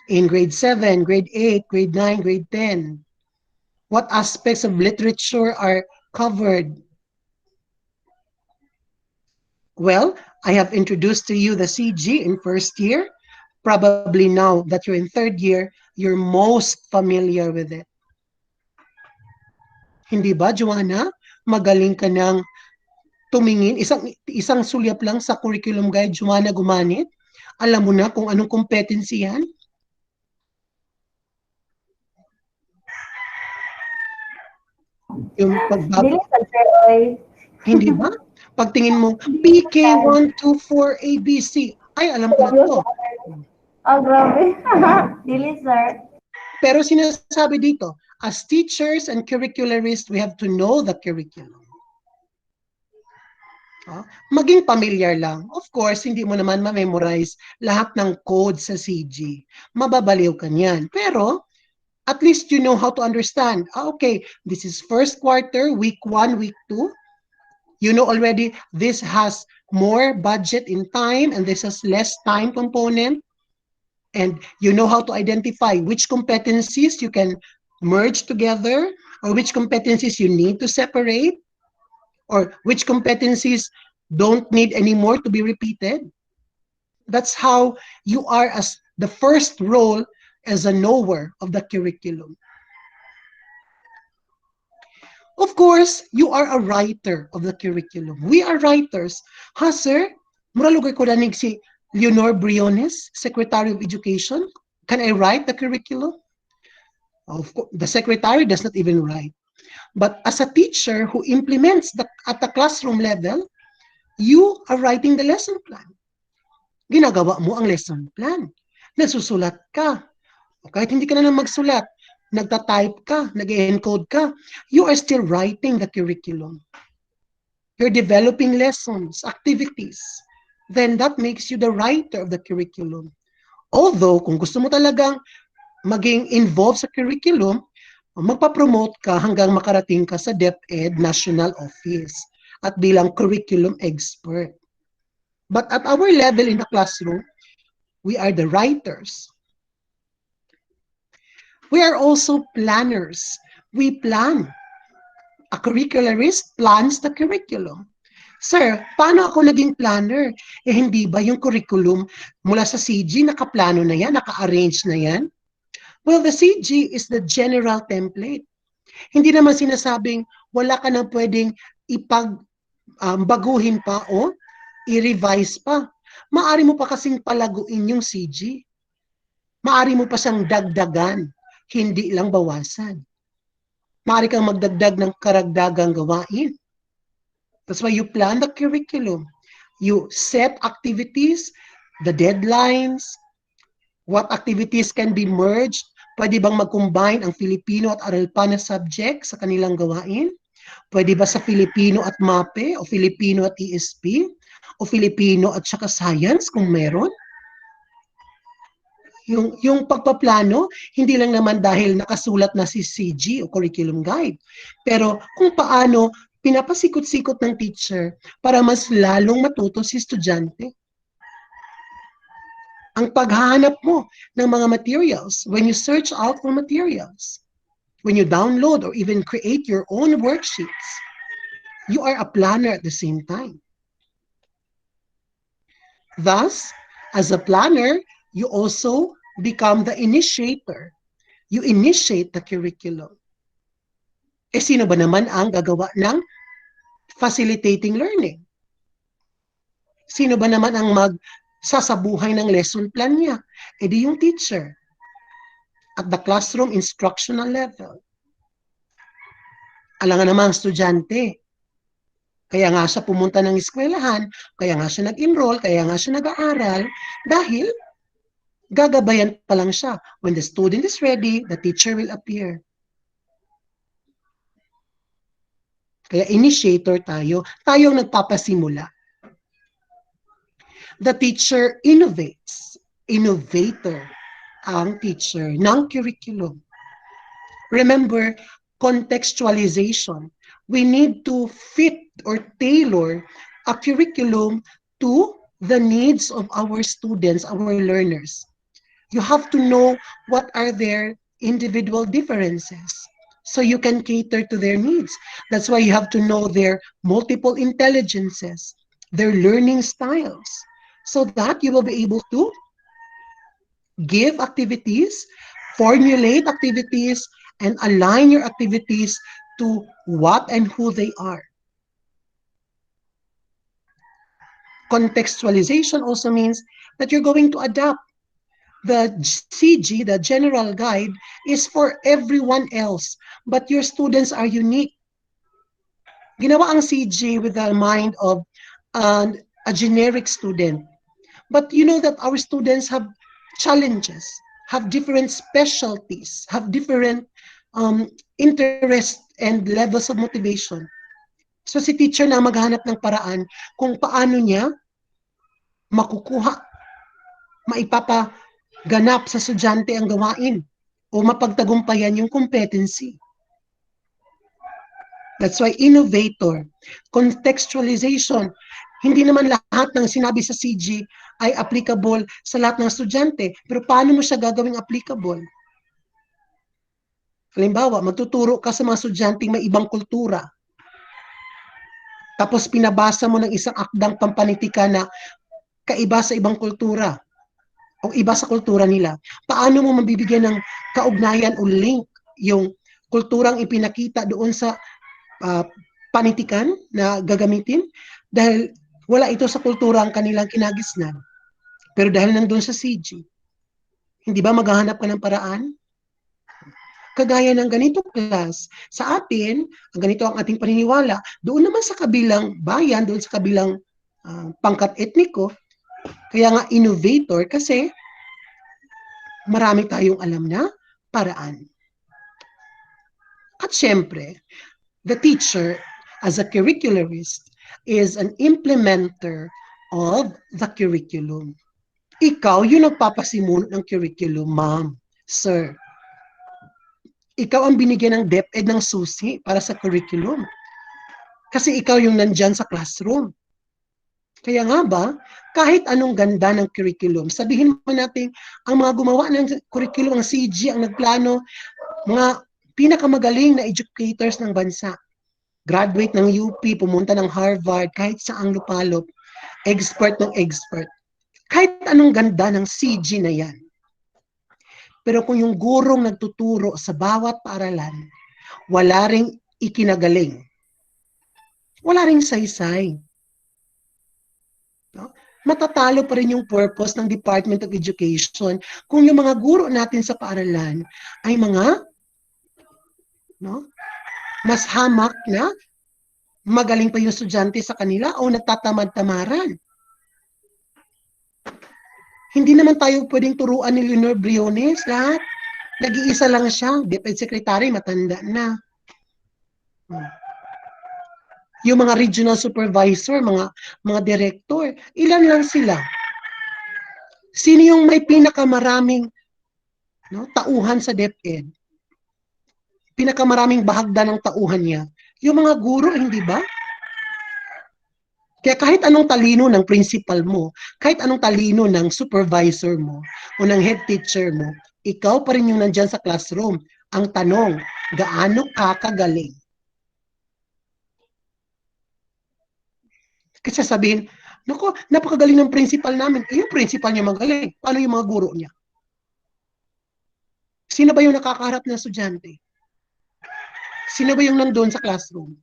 in grade 7, grade 8, grade 9, grade 10? What aspects of literature are covered? Well, I have introduced to you the CG in first year. Probably now that you're in third year, you're most familiar with it. Hindi ba, Joanna? Magaling ka ng tumingin. Isang sulyap lang sa curriculum guide, Joanna gumanit. Alam mo na kung anong competency yan? Yung pagbab... Dili sa sir, oy. Hindi ba? Pagtingin mo, PK 124 ABC. Ay, alam ko na to. Oh, grabe. Dili, sir. Pero sinasabi dito, as teachers and curricularists, we have to know the curriculum. Maging familiar lang. Of course, hindi mo naman ma-memorize lahat ng code sa CG. Mababaliw ka niyan. Pero, At least you know how to understand. Okay, this is first quarter, week 1, week 2. You know already this has more budget in time and this has less time component. And you know how to identify which competencies you can merge together or which competencies you need to separate or which competencies don't need anymore to be repeated. That's how you are as the first role as a knower of the curriculum. Of course, you are a writer of the curriculum. We are writers. Ha, sir? Muralugay ko nanig si Leonor Briones, Secretary of Education. Can I write the curriculum? Of course, the secretary does not even write. But as a teacher who implements at the classroom level, you are writing the lesson plan. Ginagawa mo ang lesson plan. Nagsusulat ka. O kahit hindi ka na lang magsulat, nagta-type ka, nag-encode ka, you are still writing the curriculum. You're developing lessons, activities. Then that makes you the writer of the curriculum. Although, kung gusto mo talagang maging involved sa curriculum, magpa-promote ka hanggang makarating ka sa DepEd National Office at bilang curriculum expert. But at our level in the classroom, we are the writers. We are also planners. We plan. A curricularist plans the curriculum. Sir, paano ako naging planner? Eh hindi ba yung curriculum mula sa CG, nakaplano na yan, naka-arrange na yan? Well, the CG is the general template. Hindi naman sinasabing wala ka nang pwedeng baguhin pa o i-revise pa. Maari mo pa kasing palaguin yung CG. Maari mo pa siyang dagdagan, hindi lang bawasan. Maari kang magdagdag ng karagdagang gawain. That's why you plan the curriculum. You set activities, the deadlines, what activities can be merged. Pwede bang mag-combine ang Filipino at Aral-pa na subject sa kanilang gawain? Pwede ba sa Filipino at MAPE o Filipino at ESP? O Filipino at saka science kung meron? Yung pagpaplano, hindi lang naman dahil nakasulat na si CG o curriculum guide. Pero kung paano pinapasikot-sikot ng teacher para mas lalong matuto si estudyante. Ang paghahanap mo ng mga materials, when you search out for materials, when you download or even create your own worksheets, you are a planner at the same time. Thus, as a planner, you also become the initiator. You initiate the curriculum. Eh sino ba naman ang gagawa ng facilitating learning? Sino ba naman ang magsasabuhay ng lesson plan niya? Eh di yung teacher at the classroom instructional level. Alangan naman ang estudyante. Kaya nga siya pumunta ng eskwelahan, kaya nga siya nag-enroll, kaya nga siya nag-aaral, dahil gagabayan pa lang siya. When the student is ready, the teacher will appear. Kaya initiator tayo. Tayo ang nagpapasimula. The teacher innovates. Innovator ang teacher ng curriculum. Remember, contextualization. We need to fit or tailor a curriculum to the needs of our students, our learners. You have to know what are their individual differences so you can cater to their needs. That's why you have to know their multiple intelligences, their learning styles, so that you will be able to give activities, formulate activities, and align your activities to what and who they are. Contextualization also means that you're going to adapt. The CG, the general guide, is for everyone else, but your students are unique. Ginawa ang CG with the mind of a generic student. But you know that our students have challenges, have different specialties, have different interests and levels of motivation. So si teacher na maghanap ng paraan kung paano niya makukuha, maipapaganap sa estudyante ang gawain o mapagtagumpayan yung competency. That's why innovator, contextualization, hindi naman lahat ng sinabi sa CG ay applicable sa lahat ng estudyante. Pero paano mo siya gagawing applicable? Halimbawa, magtuturo ka sa mga estudyanteng may ibang kultura. Tapos pinabasa mo ng isang akdang pampanitika na kaiba sa ibang kultura o iba sa kultura nila. Paano mo mabibigyan ng kaugnayan o link yung kulturang ipinakita doon sa uh, panitikan na gagamitin? Dahil wala ito sa kultura ang kanilang kinagisnan. Pero dahil nandun sa CG, hindi ba maghahanap ka ng paraan? Kagaya ng ganito class, sa atin, ang ganito ang ating paniniwala, doon naman sa kabilang bayan, doon sa kabilang pangkat etniko, kaya nga innovator kasi marami tayong alam na paraan. At syempre, the teacher as a curricularist is an implementer of the curriculum. Ikaw yung nagpapasimuno ng curriculum, ma'am, sir. Ikaw ang binigyan ng DepEd ng susi para sa curriculum. Kasi ikaw yung nandyan sa classroom. Kaya nga ba, kahit anong ganda ng curriculum, sabihin mo natin, ang mga gumawa ng curriculum, ang CG, ang nagplano, mga pinakamagaling na educators ng bansa. Graduate ng UP, pumunta ng Harvard, kahit saang lupalop, expert ng expert. Kahit anong ganda ng CG na yan. Pero kung yung gurong nagtuturo sa bawat paaralan, wala ring ikinagaling. Wala ring saysay. No? Matatalo pa rin yung purpose ng Department of Education kung yung mga guro natin sa paaralan ay mga mas hamak na magaling pa yung estudyante sa kanila o nagtatamad-tamaran. Hindi naman tayo pwedeng turuan ni Leonor Briones lahat. Nag-iisa lang siya, DepEd Secretary, matanda na. Yung mga regional supervisor, mga director, ilan lang sila. Sino yung may pinakamaraming tauhan sa DepEd? Pinakamaraming bahagda ng tauhan niya? Yung mga guro, hindi ba? Kaya kahit anong talino ng principal mo, kahit anong talino ng supervisor mo, o ng head teacher mo, ikaw pa rin yung nandyan sa classroom. Ang tanong, gaano ka kagaling? Kasi sabihin, naku, napakagaling ng principal namin. Eh, yung principal niya magaling. Paano yung mga guro niya? Sino ba yung nakakaharap na estudyante? Sino ba yung nandun sa classroom?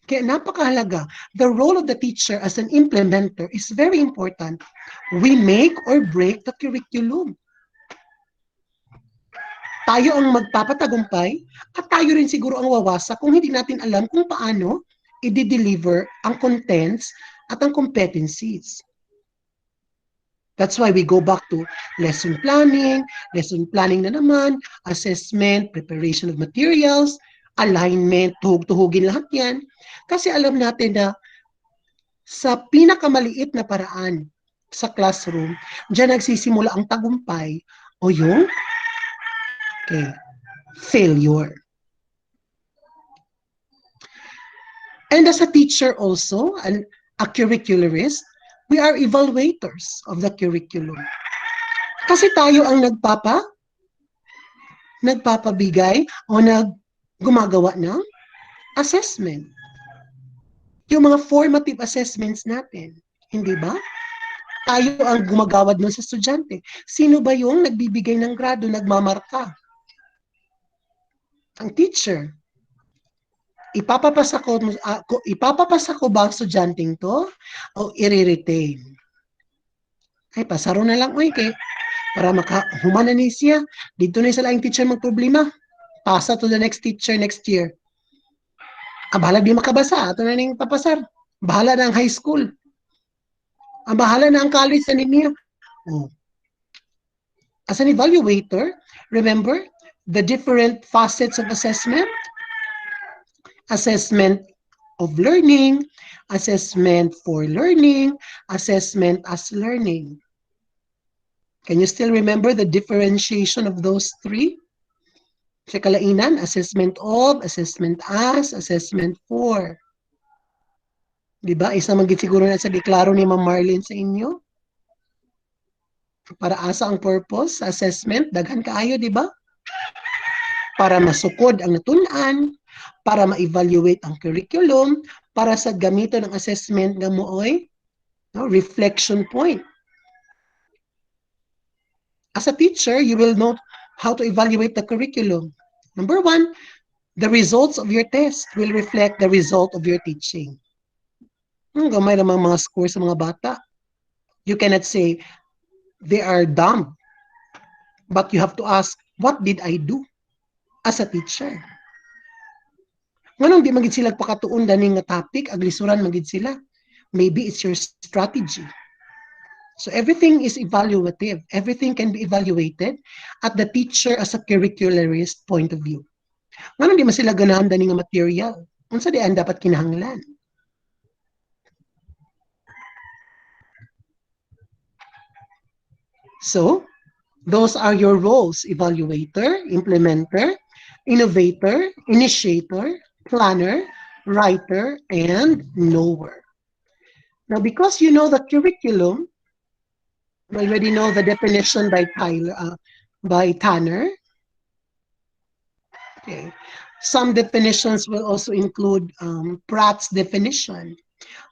Kaya napakahalaga. The role of the teacher as an implementer is very important. We make or break the curriculum. Tayo ang magpapatagumpay at tayo rin siguro ang wawasak kung hindi natin alam kung paano i-deliver ang contents at ang competencies. That's why we go back to lesson planning na naman, assessment, preparation of materials, alignment, tuhog-tuhugin lahat yan. Kasi alam natin na sa pinakamaliit na paraan sa classroom, diyan nagsisimula ang tagumpay o yung failure. And as a teacher also, a curricularist, we are evaluators of the curriculum. Kasi tayo ang nagpapabigay o gumagawa ng assessment. Yung mga formative assessments natin, hindi ba? Tayo ang gumagawad nun sa estudyante. Sino ba yung nagbibigay ng grado, nagmamarka? Ang teacher. Ipapapasa ko ba ang estudyanteng to o i-retain? Ay, pasaro na lang, para humana ni siya. Dito na sa laing teacher magproblema. Pasa to the next teacher next year. Bahala di makabasa. Ito na ning papasar. Bahala na ang high school. Bahala na ang college sa ninyo. Oh. As an evaluator, remember the different facets of assessment? Assessment of learning, assessment for learning, assessment as learning. Can you still remember the differentiation of those three? Sa kalainan, assessment of, assessment as, assessment for. Di ba? Isa man gid siguro na sa giklaro ni Ma'am Marlene sa inyo. Para asa ang purpose sa assessment, daghan kaayo, di ba? Para masukod ang natun-an, para ma-evaluate ang curriculum, para sa gamiton ng assessment nga mooy no, reflection point. As a teacher, you will know how to evaluate the curriculum. Number one, the results of your test will reflect the result of your teaching. Gamay namang mga score sa mga bata. You cannot say they are dumb, but you have to ask, what did I do as a teacher? Nganong di magid sila pakatuon daning nga topic, aglisuran magid sila. Maybe it's your strategy. So everything is evaluative. Everything can be evaluated at the teacher as a curricularist point of view. Nganong di man sila ganahan daning nga material? Unsa di ang dapat kinahanglan? So, those are your roles: evaluator, implementer, innovator, initiator, planner, writer, and knower. Now, because you know the curriculum, you already know the definition by Tanner. Okay. Some definitions will also include Pratt's definition,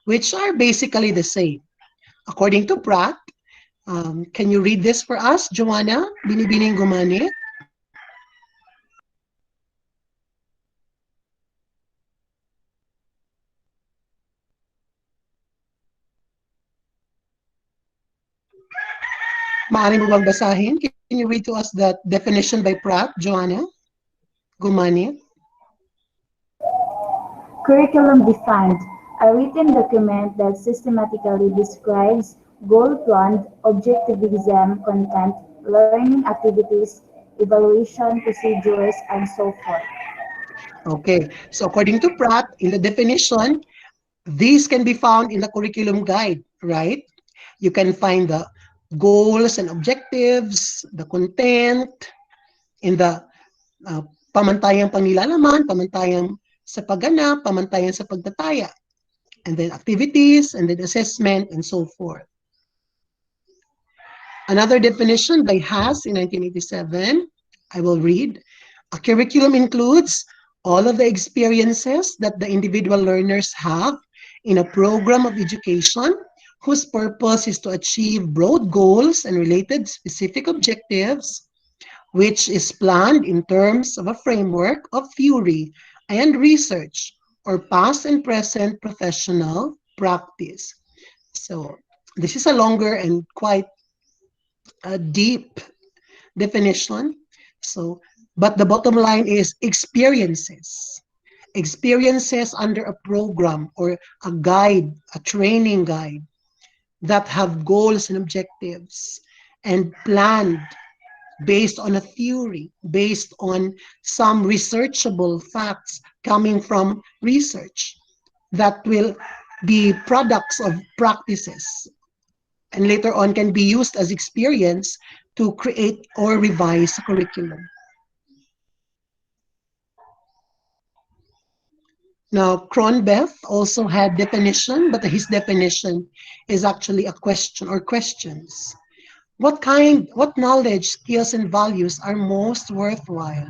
which are basically the same. According to Pratt, can you read this for us, Joanna? Binibining gumani. Maaari mo bang basahin? Can you read to us that definition by Pratt, Joanna? Gumani. Curriculum defined, a written document that systematically describes goal-planned, objective-exam content, learning activities, evaluation procedures, and so forth. Okay, so according to Pratt, in the definition, these can be found in the curriculum guide, right? You can find the goals and objectives, the content, in the uh, pamantayang panilalaman, pamantayang sa pagganap, pamantayang sa pagtataya, and then activities, and then assessment, and so forth. Another definition by Haas in 1987, I will read. A curriculum includes all of the experiences that the individual learners have in a program of education whose purpose is to achieve broad goals and related specific objectives, which is planned in terms of a framework of theory and research or past and present professional practice. So this is a longer and quite a deep definition. So, but the bottom line is experiences. Experiences under a program or a guide, a training guide that have goals and objectives and planned based on a theory, based on some researchable facts coming from research that will be products of practices and later on can be used as experience to create or revise a curriculum. Now, Cronbeth also had definition, but his definition is actually a question or questions. What knowledge, skills, and values are most worthwhile?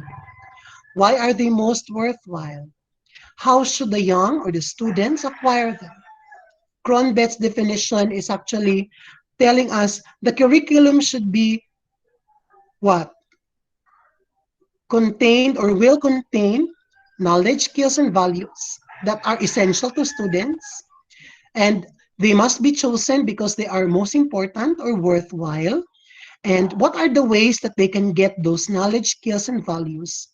Why are they most worthwhile? How should the young or the students acquire them? Cronbeth's definition is actually telling us the curriculum should be what? Contained or will contain knowledge, skills, and values that are essential to students. And they must be chosen because they are most important or worthwhile. And what are the ways that they can get those knowledge, skills, and values,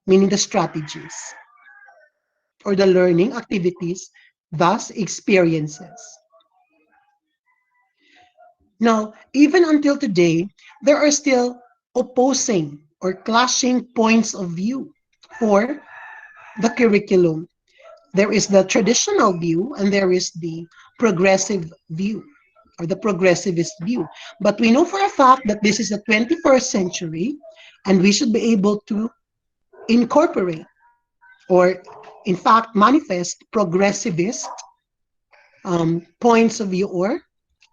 meaning the strategies or the learning activities, thus experiences. Now, even until today, there are still opposing or clashing points of view for the curriculum. There is the traditional view and there is the progressive view. or the progressivist view. But we know for a fact that this is the 21st century and we should be able to incorporate or in fact manifest progressivist points of view or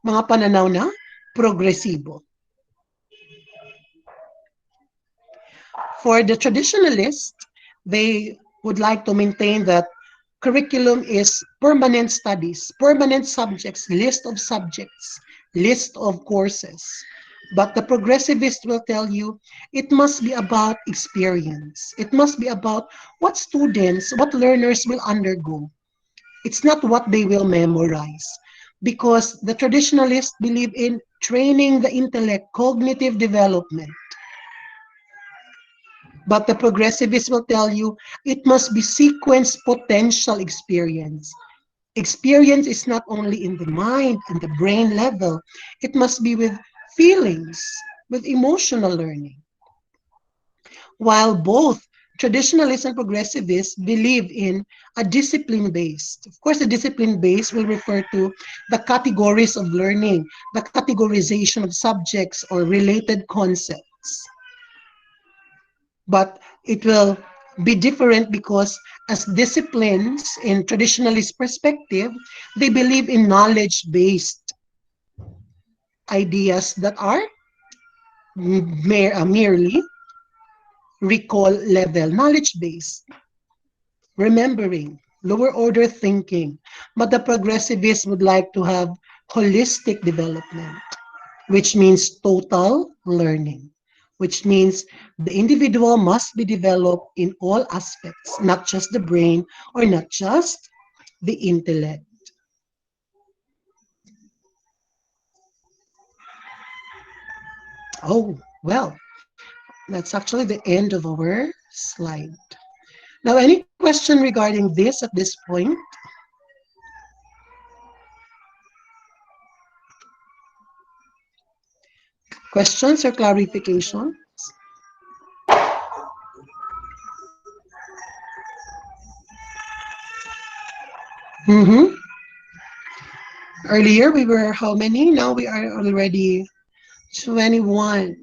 mga pananaw na progresibo. For the traditionalists, they would like to maintain that curriculum is permanent studies, permanent subjects, list of subjects, list of courses. But the progressivist will tell you it must be about experience. It must be about what students, what learners will undergo. It's not what they will memorize. Because the traditionalists believe in training the intellect, cognitive development. But the progressivists will tell you it must be sequence potential experience. Experience is not only in the mind and the brain level, it must be with feelings, with emotional learning. While both traditionalists and progressivists believe in a discipline based. Of course, the discipline based will refer to the categories of learning, the categorization of subjects or related concepts. But it will be different because as disciplines in traditionalist perspective, they believe in knowledge-based ideas that are merely recall level, knowledge-based, remembering, lower order thinking. But the progressivists would like to have holistic development, which means total learning, which means the individual must be developed in all aspects, not just the brain or not just the intellect. Oh, well, that's actually the end of our slide. Now, any question regarding this at this point? Questions or clarifications? Mm-hmm. Earlier we were how many? Now we are already 21.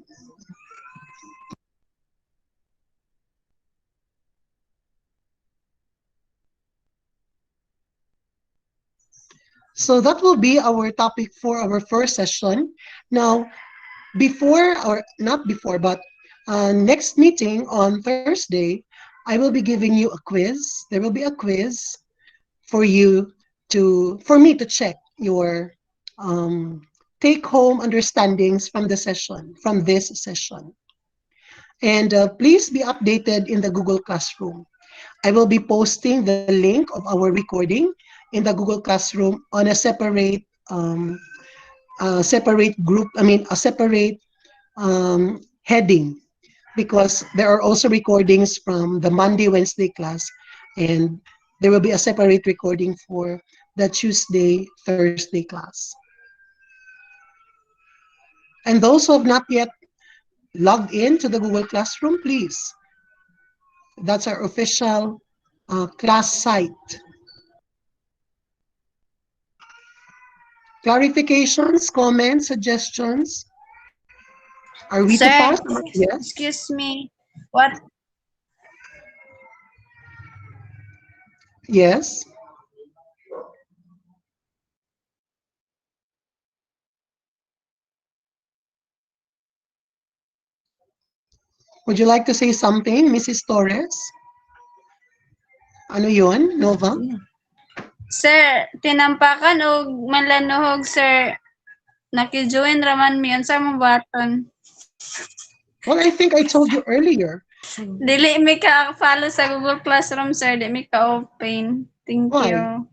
So that will be our topic for our first session. Now, before, or not before, but next meeting on Thursday, I will be giving you a quiz. There will be a quiz for you for me to check your take home understandings from the session, from this session. And please be updated in the Google Classroom. I will be posting the link of our recording in the Google Classroom on a separate group, I mean, a separate heading, because there are also recordings from the Monday, Wednesday class, and there will be a separate recording for the Tuesday, Thursday class. And those who have not yet logged in to the Google Classroom, please. That's our official class site. Clarifications, comments, suggestions? Are we too Sir, fast? Yes. excuse me. What? Yes. Would you like to say something, Mrs. Torres? Ano yun, Nova? Sir, tinampakan o malanuhog, sir. Nakijoin raman mi unsa mo button. Well, I think I told you earlier. Dili mi ka follow sa Google Classroom, sir. Dili mi ka open. Thank Why? you.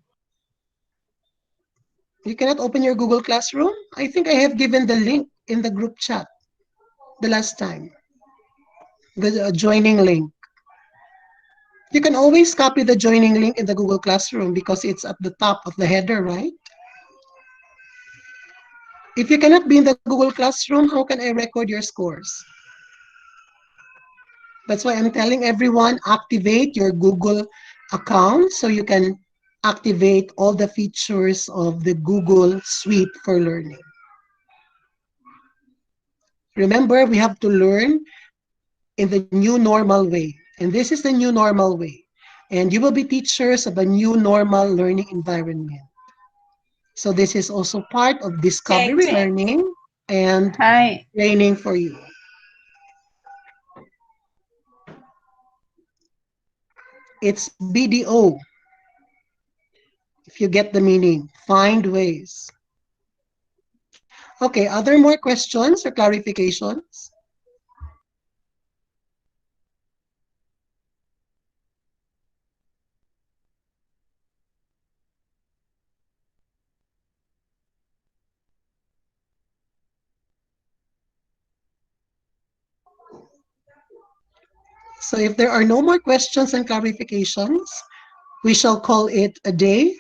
You cannot open your Google Classroom? I think I have given the link in the group chat the last time. The joining link. You can always copy the joining link in the Google Classroom because it's at the top of the header, right? If you cannot be in the Google Classroom, how can I record your scores? That's why I'm telling everyone, activate your Google account so you can activate all the features of the Google Suite for Learning. Remember, we have to learn in the new normal way. And this is the new normal way. And you will be teachers of a new normal learning environment. So this is also part of Check, discovery check. learning and Hi. training for you. It's BDO, if you get the meaning. Find ways. Okay, other more questions or clarifications? So if there are no more questions and clarifications, we shall call it a day